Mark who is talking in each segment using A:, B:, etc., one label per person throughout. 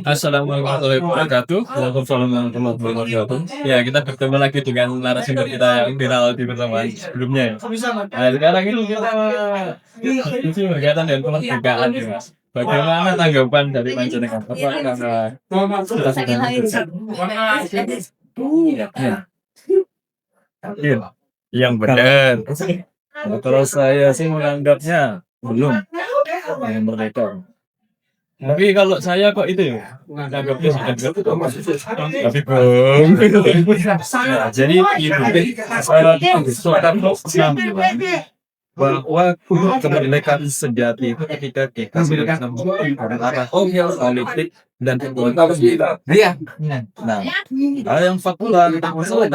A: Assalamualaikum warahmatullahi wabarakatuh. Waalaikumsalam warahmatullahi wabarakatuh. Ya, kita bertemu lagi dengan narasumber kita yang viral di pertemuan sebelumnya ya. Nah, sekarang ini kita ini berkaitan dengan kemerdekaan ya, Mas. Bagaimana tanggapan dari panjenengan? Apakah kita sudah merdeka? Ya, iya, yang benar. Kalau saya sih menganggapnya belum yang merdeka. Tapi kalau saya kok itu ya, menganggapnya sudah tapi belum. Nah, jadi ini Soekarno pernah bahwa kemerdekaan sejati itu ketika kita sudah arah politik dan ekonomi. Iya. Nah, hal yang faktual kita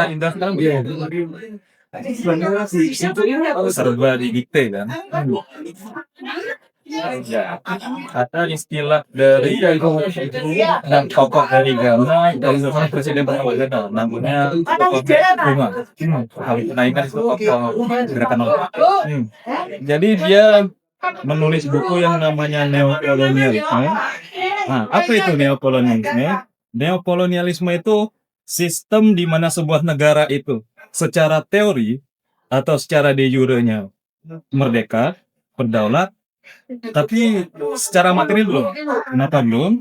A: indahkan serba didikte kan. Ya, ada istilah dari dan tokoh dari Ghana dari zaman Presiden Ghana namanya tokoh Nkrumah. Nah, ingat itu tokoh gerakan orang. Jadi dia menulis buku yang namanya neokolonialisme. Nah, apa itu neokolonialisme? Neokolonialisme itu sistem di mana sebuah negara itu secara teori atau secara de jure-nya merdeka, berdaulat, tapi secara materi belum. Kenapa belum?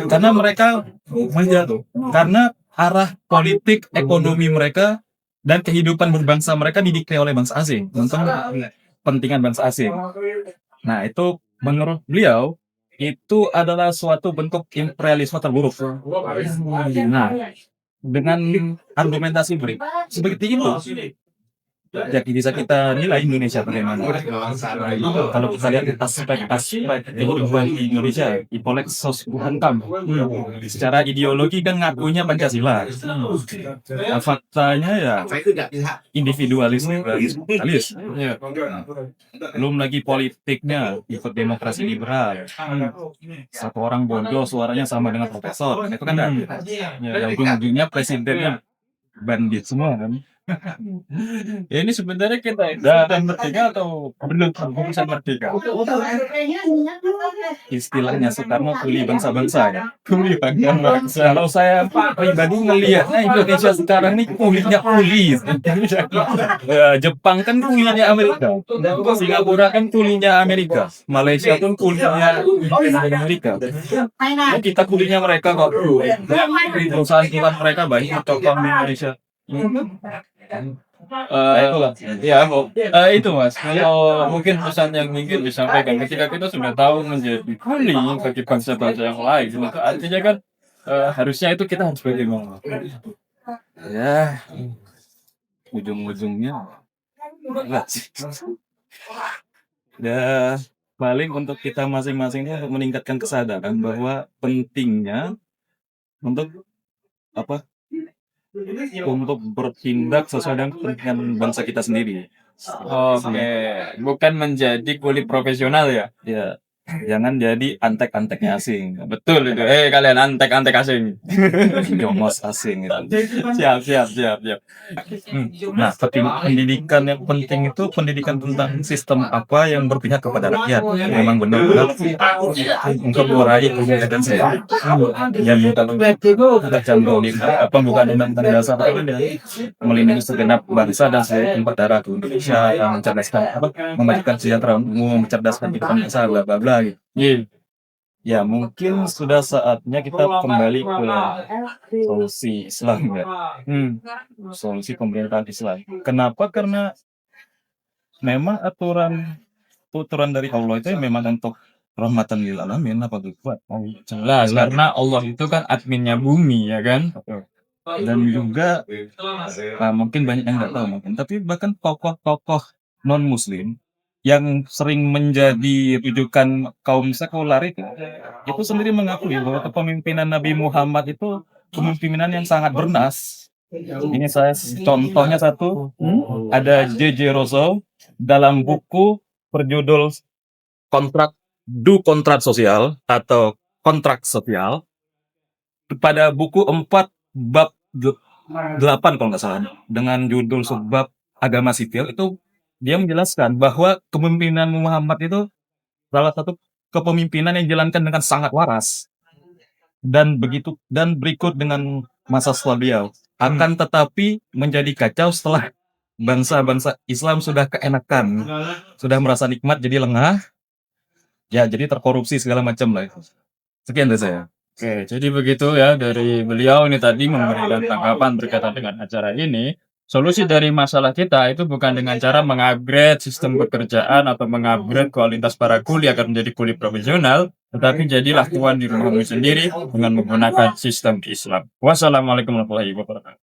A: Karena mereka menjatuh. Karena arah politik, ekonomi mereka, dan kehidupan berbangsa mereka didikte oleh bangsa asing. Tentang kepentingan bangsa asing. Nah, itu menurut beliau, itu adalah suatu bentuk imperialisme terburuk. Nah, dengan argumentasi seperti itu, jadi bisa kita nilai Indonesia bagaimana. Kalau kita lihat aspek-aspek kehidupan di Indonesia, Ipolek Sosbuhankam, secara ideologi kan ngakunya Pancasila. Nah, faktanya ya individualis, liberalis. Belum lagi politiknya ikut demokrasi liberal. Satu orang bodoh suaranya sama dengan profesor. Itu kan ya, ujung-ujungnya presidennya bandit semua kan. Ya ini sebenarnya kita udah merdeka atau belum bisa merdeka? Istilahnya Soekarno kuli bangsa-bangsa ya. Kuli bangsa-bangsa. Kalau saya pribadi ngelihatnya Indonesia sekarang ini kulinya kuli. Ya, Jepang kan kulinya Amerika. Singapura kan kulinya Amerika. Malaysia pun kulinya Amerika. Ya, kita kulinya mereka kok. Perusahaan mereka banyak contoh di Indonesia. Itulah ya itu Mas, kalau mungkin pesan yang ingin disampaikan ketika kita sudah tahu menjadi kuli bagi bangsa-bangsa yang lain, maka artinya kan harusnya itu kita harus bagaimana ya, ujung-ujungnya enggak sih ya, paling untuk kita masing-masing untuk meningkatkan kesadaran bahwa pentingnya untuk apa, untuk bertindak sesuai dengan kepentingan bangsa kita sendiri. Oke, bukan menjadi kuli profesional ya? Ya, jangan jadi antek-anteknya asing. Betul itu. Kalian antek-antek asing. Jomos asing itu. Siap, siap, siap, siap. Nah, pendidikan yang penting itu pendidikan tentang sistem apa yang berpihak kepada rakyat. Memang benar-benar untuk meraih independensi. Yang tercantum di pembukaan Undang-Undang Dasar melindungi segenap bangsa dan seluruh darah Indonesia yang mencerdaskan memajukan sejahtera umum, mencerdaskan kehidupan bangsa, bla bla bla gitu. Ya mungkin sudah saatnya kita kembali ke solusi Islam ya. Solusi pemerintahan Islam. Kenapa? Karena memang aturan dari Allah itu memang untuk rahmatan lil alamin, apa tuh buat jelas karena Allah itu kan adminnya bumi ya kan. Dan juga mungkin banyak yang nggak tahu mungkin, tapi bahkan tokoh-tokoh non muslim yang sering menjadi rujukan kaum sekular itu sendiri mengakui bahwa kepemimpinan Nabi Muhammad itu kepemimpinan yang sangat bernas. Ini saya contohnya satu, ada J.J. Rousseau dalam buku berjudul kontrak sosial atau kontrak sosial, pada buku 4 bab 8 kalau nggak salah, dengan judul subbab agama sipil, itu dia menjelaskan bahwa kepemimpinan Muhammad itu salah satu kepemimpinan yang dijalankan dengan sangat waras. dan berikut dengan masa setelah beliau. Akan tetapi menjadi kacau setelah bangsa-bangsa Islam sudah keenakan, sudah merasa nikmat jadi lengah, ya jadi terkorupsi segala macam lah itu. Sekian dari saya. Oke, jadi begitu ya dari beliau ini tadi memberikan tanggapan berkaitan dengan acara ini. Solusi dari masalah kita itu bukan dengan cara mengupgrade sistem pekerjaan atau mengupgrade kualitas para kuli agar menjadi kuli profesional, tetapi jadilah tuan di rumahmu sendiri dengan menggunakan sistem Islam. Wassalamualaikum warahmatullahi wabarakatuh.